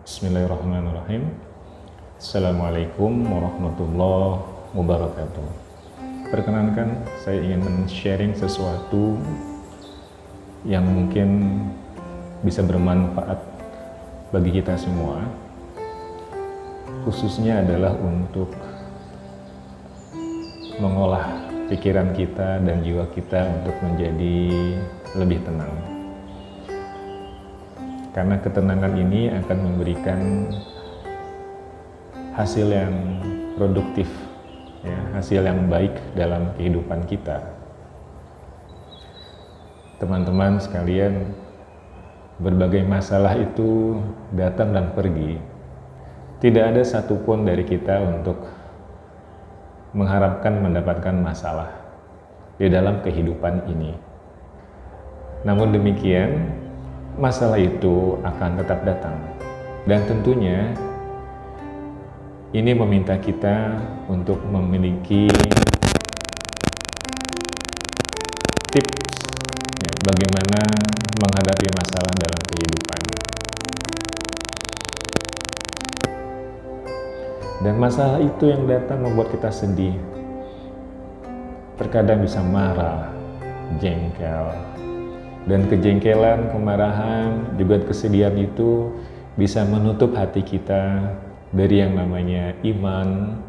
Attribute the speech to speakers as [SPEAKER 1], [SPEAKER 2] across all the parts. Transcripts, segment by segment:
[SPEAKER 1] Bismillahirrahmanirrahim. Assalamualaikum warahmatullahi wabarakatuh. Perkenankan, saya ingin men-sharing sesuatu yang mungkin bisa bermanfaat bagi kita semua, khususnya adalah untuk mengolah pikiran kita dan jiwa kita untuk menjadi lebih tenang. Karena ketenangan ini akan memberikan hasil yang produktif, ya, hasil yang baik dalam kehidupan kita. Teman-teman sekalian, berbagai masalah itu datang dan pergi. Tidak ada satupun dari kita untuk mengharapkan mendapatkan masalah di dalam kehidupan ini. Namun demikian, masalah itu akan tetap datang, dan tentunya ini meminta kita untuk memiliki tips ya, bagaimana menghadapi masalah dalam kehidupan. Dan masalah itu yang datang membuat kita sedih, terkadang bisa marah, jengkel. Dan kejengkelan, kemarahan, juga kesedihan itu bisa menutup hati kita dari yang namanya iman,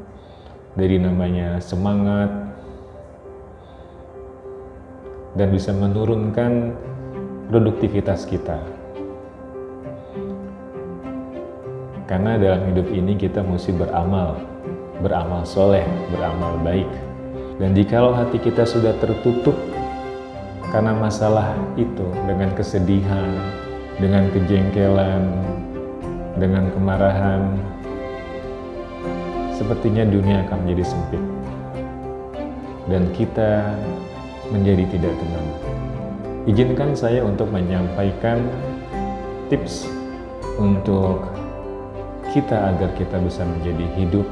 [SPEAKER 1] dari namanya semangat, dan bisa menurunkan produktivitas kita. Karena dalam hidup ini kita mesti beramal soleh, beramal baik. Dan jikalau hati kita sudah tertutup karena masalah itu, dengan kesedihan, dengan kejengkelan, dengan kemarahan, sepertinya dunia akan menjadi sempit dan kita menjadi tidak tenang. Izinkan saya untuk menyampaikan tips untuk kita agar kita bisa menjadi hidup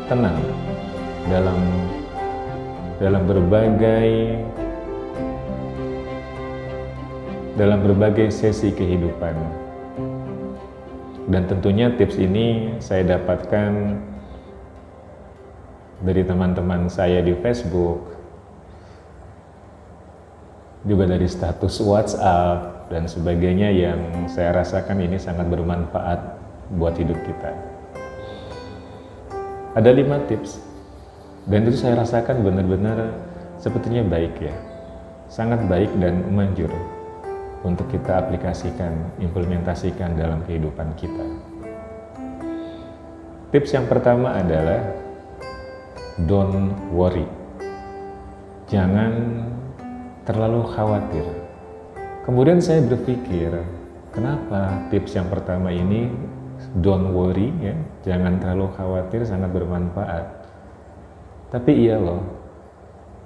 [SPEAKER 1] tenang dalam berbagai sesi kehidupan. Dan tentunya tips ini saya dapatkan dari teman-teman saya di Facebook, juga dari status WhatsApp dan sebagainya, yang saya rasakan ini sangat bermanfaat buat hidup kita. Ada 5 tips, dan itu saya rasakan benar-benar sepertinya baik ya, sangat baik dan manjur untuk kita aplikasikan, implementasikan dalam kehidupan kita. Tips yang pertama adalah don't worry. Jangan terlalu khawatir. Kemudian saya berpikir, kenapa tips yang pertama ini don't worry ya, jangan terlalu khawatir, sangat bermanfaat. Tapi iya loh,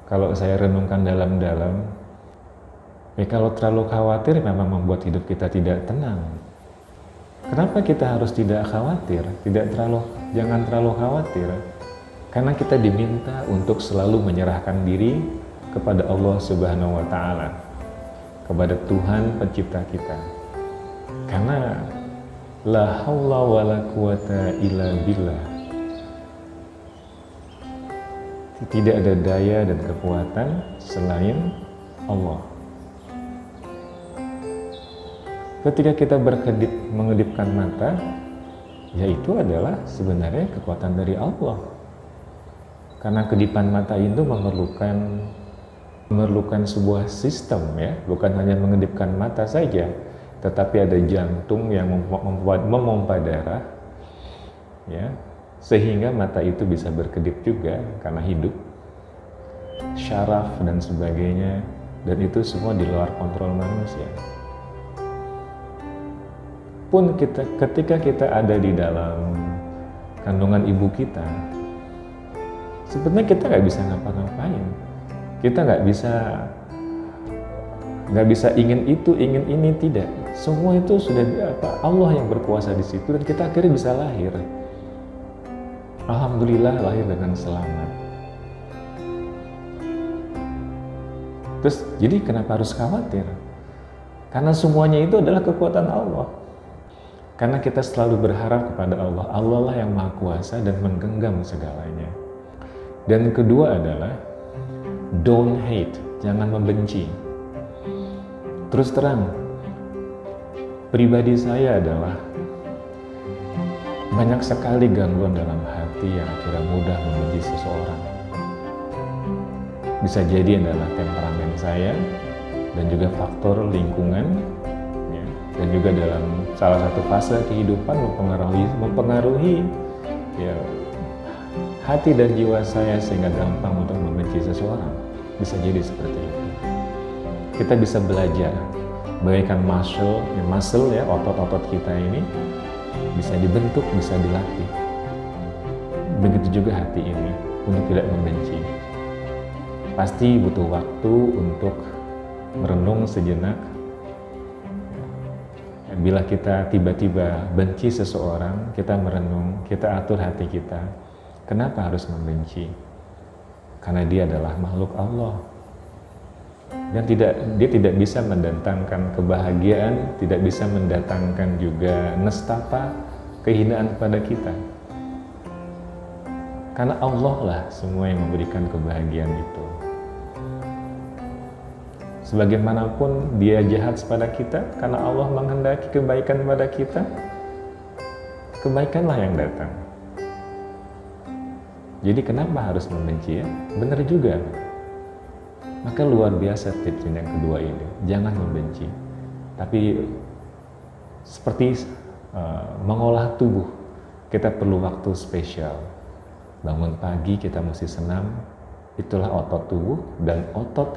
[SPEAKER 1] kalau saya renungkan dalam-dalam, kalau terlalu khawatir memang membuat hidup kita tidak tenang. Kenapa kita harus tidak khawatir? Jangan terlalu khawatir. Karena kita diminta untuk selalu menyerahkan diri kepada Allah Subhanahu wa Ta'ala, kepada Tuhan pencipta kita. Karena la haula wa la quwata illa billah. Tidak ada daya dan kekuatan selain Allah. Ketika kita mengedipkan mata, yaitu adalah sebenarnya kekuatan dari Allah. Karena kedipan mata itu memerlukan sebuah sistem ya, bukan hanya mengedipkan mata saja, tetapi ada jantung yang memompa darah, ya, sehingga mata itu bisa berkedip juga karena hidup, syaraf dan sebagainya, dan itu semua di luar kontrol manusia. Pun ketika kita ada di dalam kandungan ibu kita, sebenarnya kita nggak bisa ngapa-ngapain. Kita nggak bisa ingin itu, ingin ini, tidak. Semua itu sudah Allah yang berkuasa di situ, dan kita akhirnya bisa lahir. Alhamdulillah lahir dengan selamat. Terus jadi kenapa harus khawatir? Karena semuanya itu adalah kekuatan Allah. Karena kita selalu berharap kepada Allah. Allah lah yang Maha Kuasa dan menggenggam segalanya. Dan kedua adalah don't hate, jangan membenci. Terus terang, pribadi saya adalah banyak sekali gangguan dalam hati yang akhirnya mudah membenci seseorang. Bisa jadi adalah temperamen saya dan juga faktor lingkungan, ya, dan juga dalam salah satu fase kehidupan mempengaruhi ya, hati dan jiwa saya sehingga gampang untuk membenci seseorang. Bisa jadi seperti itu. Kita bisa belajar bagaikan muscle ya, otot-otot kita ini bisa dibentuk, bisa dilatih. Begitu juga hati ini untuk tidak membenci. Pasti butuh waktu untuk merenung sejenak. Bila kita tiba-tiba benci seseorang, kita merenung, kita atur hati kita. Kenapa harus membenci? Karena dia adalah makhluk Allah. Dan dia tidak bisa mendatangkan kebahagiaan, tidak bisa mendatangkan juga nestapa, kehinaan pada kita. Karena Allah lah semua yang memberikan kebahagiaan itu. Sebagaimanapun dia jahat pada kita, karena Allah menghendaki kebaikan pada kita, kebaikanlah yang datang. Jadi kenapa harus membenci ya? Benar juga. Maka luar biasa tips yang kedua ini, jangan membenci. Tapi seperti mengolah tubuh, kita perlu waktu spesial. Bangun pagi kita mesti senam, itulah otot tubuh, dan otot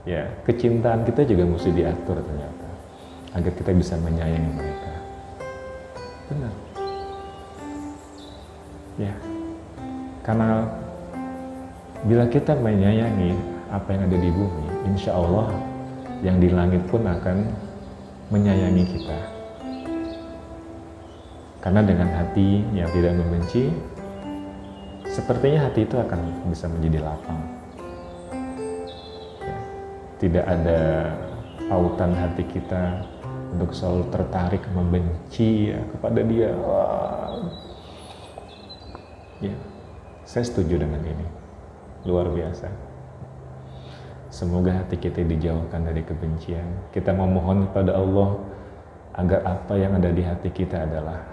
[SPEAKER 1] ya kecintaan kita juga mesti diatur ternyata, agar kita bisa menyayangi mereka. Benar. Ya, karena bila kita menyayangi apa yang ada di bumi, insya Allah yang di langit pun akan menyayangi kita. Karena dengan hati yang tidak membenci, sepertinya hati itu akan bisa menjadi lapang. Ya, tidak ada pautan hati kita untuk selalu tertarik membenci ya, kepada dia. Ya, saya setuju dengan ini. Luar biasa. Semoga hati kita dijauhkan dari kebencian. Kita memohon kepada Allah agar apa yang ada di hati kita adalah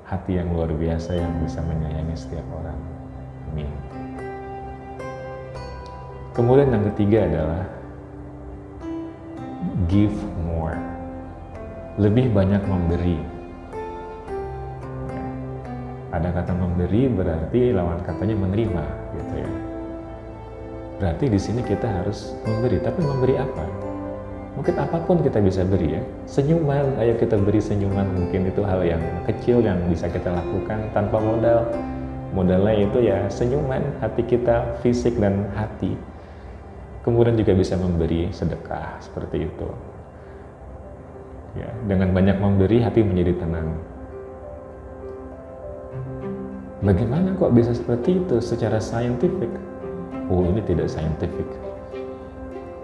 [SPEAKER 1] hati yang luar biasa yang bisa menyayangi setiap orang. Amin. Kemudian yang ketiga adalah give more. Lebih banyak memberi. Ada kata memberi berarti lawan katanya menerima, gitu ya. Berarti di sini kita harus memberi, tapi memberi apa? Mungkin apapun kita bisa beri ya. Senyuman, ayo kita beri senyuman, mungkin itu hal yang kecil yang bisa kita lakukan tanpa modal. Modalnya itu ya senyuman, hati kita, fisik dan hati. Kemudian juga bisa memberi sedekah, seperti itu. Ya, dengan banyak memberi, hati menjadi tenang. Bagaimana kok bisa seperti itu secara saintifik? Oh, ini tidak saintifik.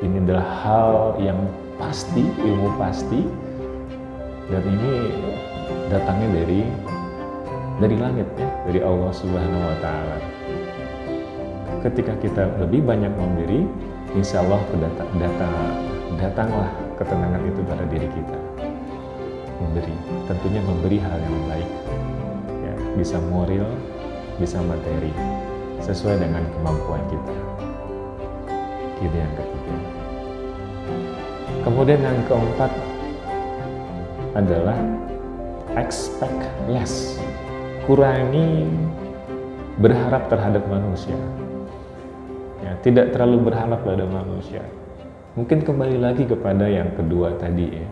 [SPEAKER 1] Ini adalah hal yang pasti, ilmu pasti, dan ini datangnya dari langit ya, dari Allah Subhanahu wa Ta'ala. Ketika kita lebih banyak memberi, insya Allah datanglah ketenangan itu pada diri kita. Memberi, tentunya memberi hal yang baik, ya, bisa moral, bisa materi, sesuai dengan kemampuan kita. Itu yang ketiga. Kemudian yang keempat adalah expect less. Kurangi berharap terhadap manusia. Ya, tidak terlalu berharap pada manusia. Mungkin kembali lagi kepada yang kedua tadi ya.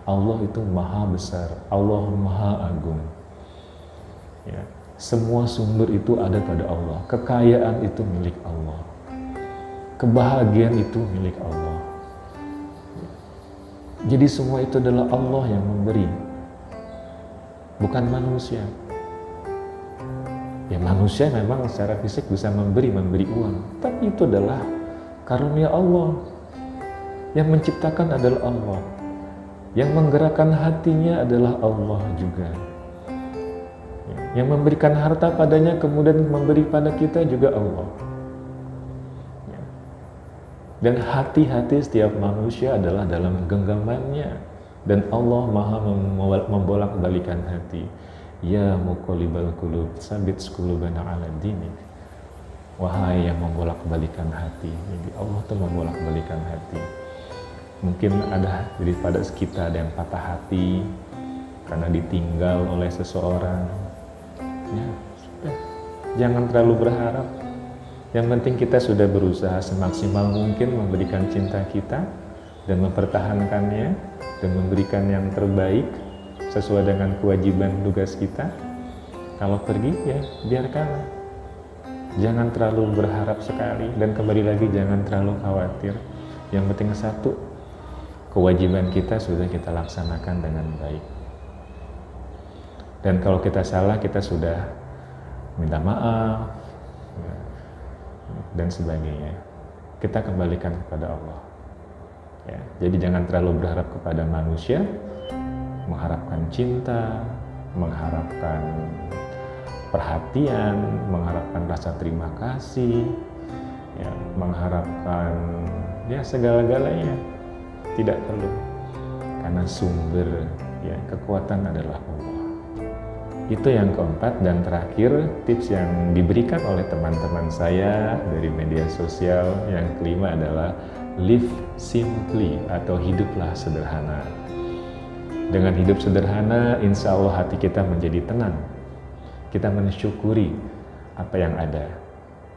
[SPEAKER 1] Allah itu maha besar, Allah maha agung. Ya, semua sumber itu ada pada Allah. Kekayaan itu milik Allah. Kebahagiaan itu milik Allah. Jadi semua itu adalah Allah yang memberi, bukan manusia. Ya manusia memang secara fisik bisa memberi uang, tapi itu adalah karunia Allah. Yang menciptakan adalah Allah. Yang menggerakkan hatinya adalah Allah juga. Yang memberikan harta padanya kemudian memberi pada kita juga Allah. Dan hati-hati setiap manusia adalah dalam genggamannya. Dan Allah maha membolak-balikan hati. Ya muqallibal qulub, tsabit qulubana ala dinik. Wahai yang membolak-balikan hati. Jadi Allah tuh membolak-balikan hati. Mungkin ada daripada kita ada yang patah hati karena ditinggal oleh seseorang. Ya, sudah. Jangan terlalu berharap. Yang penting kita sudah berusaha semaksimal mungkin memberikan cinta kita dan mempertahankannya dan memberikan yang terbaik sesuai dengan kewajiban tugas kita. Kalau pergi ya biarkanlah. Jangan terlalu berharap sekali dan kembali lagi jangan terlalu khawatir. Yang penting satu, kewajiban kita sudah kita laksanakan dengan baik. Dan kalau kita salah, kita sudah minta maaf dan sebagainya. Kita kembalikan kepada Allah. Ya, jadi jangan terlalu berharap kepada manusia, mengharapkan cinta, mengharapkan perhatian, mengharapkan rasa terima kasih, ya, mengharapkan ya segala-galanya. Tidak perlu, karena sumber ya kekuatan adalah Allah. Itu yang keempat dan terakhir, tips yang diberikan oleh teman-teman saya dari media sosial. Yang kelima adalah live simply atau hiduplah sederhana. Dengan hidup sederhana, insya Allah hati kita menjadi tenang. Kita mensyukuri apa yang ada.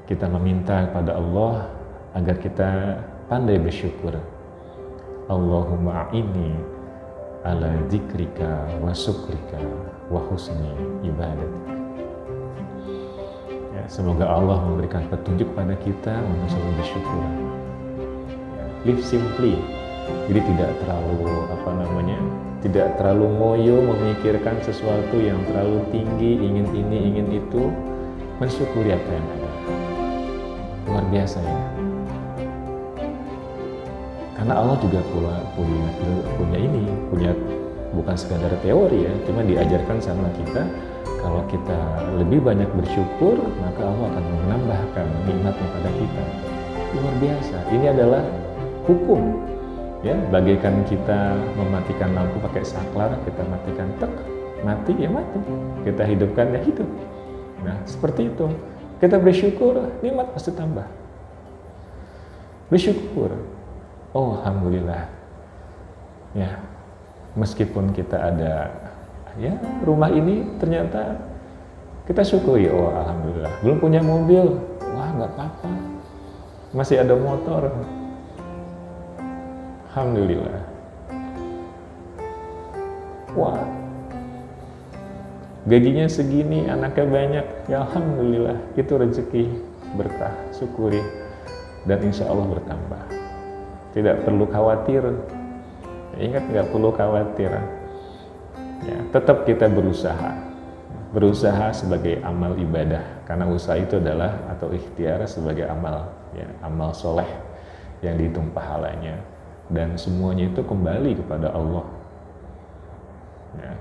[SPEAKER 1] Kita meminta kepada Allah agar kita pandai bersyukur. Allahumma a'inni ala dzikrika wa syukrika wa husni ibadatik. Ya, semoga Allah memberikan petunjuk pada kita untuk selalu bersyukur. Ya, live simply. Jadi tidak terlalu ngoyo memikirkan sesuatu yang terlalu tinggi, ingin ini, ingin itu. Mensyukuri apa yang ada. Luar biasa ya. Karena Allah juga punya bukan sekadar teori ya, cuma diajarkan sama kita kalau kita lebih banyak bersyukur maka Allah akan menambahkan nikmatnya pada kita. Luar biasa. Ini adalah hukum ya, bagaikan kita mematikan lampu pakai saklar, kita matikan mati ya mati, kita hidupkan ya hidup. Nah seperti itu, kita bersyukur nikmat pasti tambah. Bersyukur, oh alhamdulillah ya, meskipun kita ada ya rumah ini ternyata kita syukuri, oh alhamdulillah. Belum punya mobil, wah nggak apa-apa, masih ada motor, alhamdulillah. Wah gajinya segini, anaknya banyak, ya alhamdulillah, itu rezeki berkah, syukuri dan insya Allah bertambah. Tidak perlu khawatir. Ingat, nggak perlu khawatir. Ya, tetap kita berusaha sebagai amal ibadah, karena usaha itu adalah atau ikhtiar sebagai amal, ya, amal soleh yang dihitung pahalanya, dan semuanya itu kembali kepada Allah. Ya,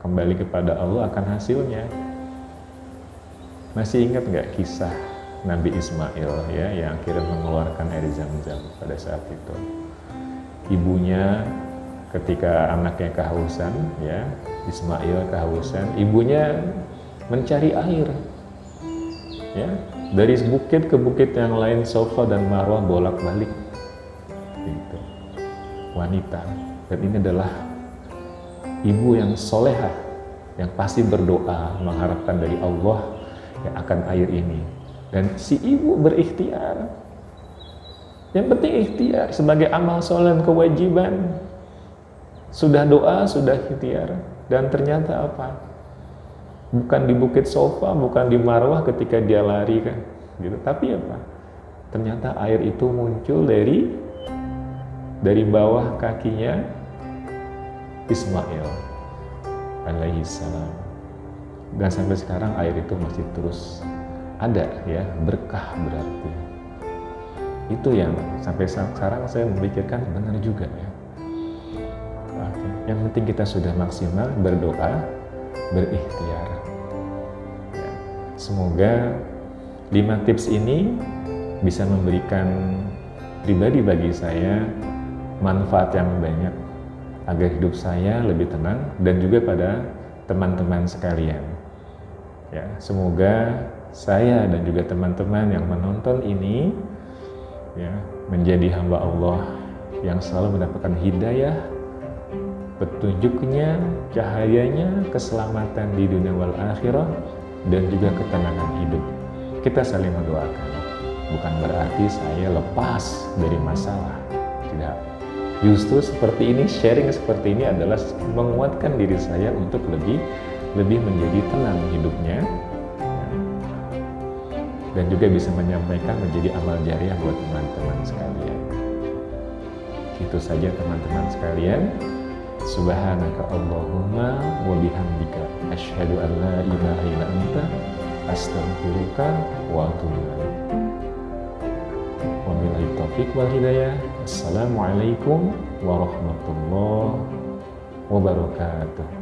[SPEAKER 1] kembali kepada Allah akan hasilnya. Masih ingat nggak kisah Nabi Ismail ya, yang akhirnya mengeluarkan air Zam-Zam pada saat itu? Ibunya ketika anaknya kehausan, ya, Ismail kehausan, ibunya mencari air, ya, dari bukit ke bukit yang lain, Safa dan Marwah bolak-balik, gitu. Wanita, dan ini adalah ibu yang solehah, yang pasti berdoa mengharapkan dari Allah yang akan air ini, dan si ibu berikhtiar. Yang penting ikhtiar sebagai amal soleh dan kewajiban. Sudah doa, sudah ikhtiar, dan ternyata apa? Bukan di bukit Safa, bukan di Marwah ketika dia lari kan, gitu. Tapi apa? Ternyata air itu muncul dari bawah kakinya Ismail alaihi salam. Dan sampai sekarang air itu masih terus ada ya, berkah berarti. Itu yang sampai sekarang saya memikirkan benar juga ya. Yang penting kita sudah maksimal berdoa, berikhtiar. Ya, semoga 5 tips ini bisa memberikan pribadi bagi saya manfaat yang banyak agar hidup saya lebih tenang dan juga pada teman-teman sekalian. Ya, semoga saya dan juga teman-teman yang menonton ini ya menjadi hamba Allah yang selalu mendapatkan hidayah, petunjuknya, cahayanya, keselamatan di dunia wal akhirah, dan juga ketenangan hidup. Kita saling mendoakan. Bukan berarti saya lepas dari masalah. Tidak. Justru seperti ini, sharing seperti ini adalah menguatkan diri saya untuk lebih menjadi tenang hidupnya, dan juga bisa menyampaikan menjadi amal jariah buat teman-teman sekalian. Itu saja teman-teman sekalian. Subhanaka Allahumma wa bihamdika asyhadu an la ilaha illa anta astaghfiruka wa atubu ilaik. Wabillahi taufiq wal hidayah. Assalamualaikum warahmatullahi wabarakatuh.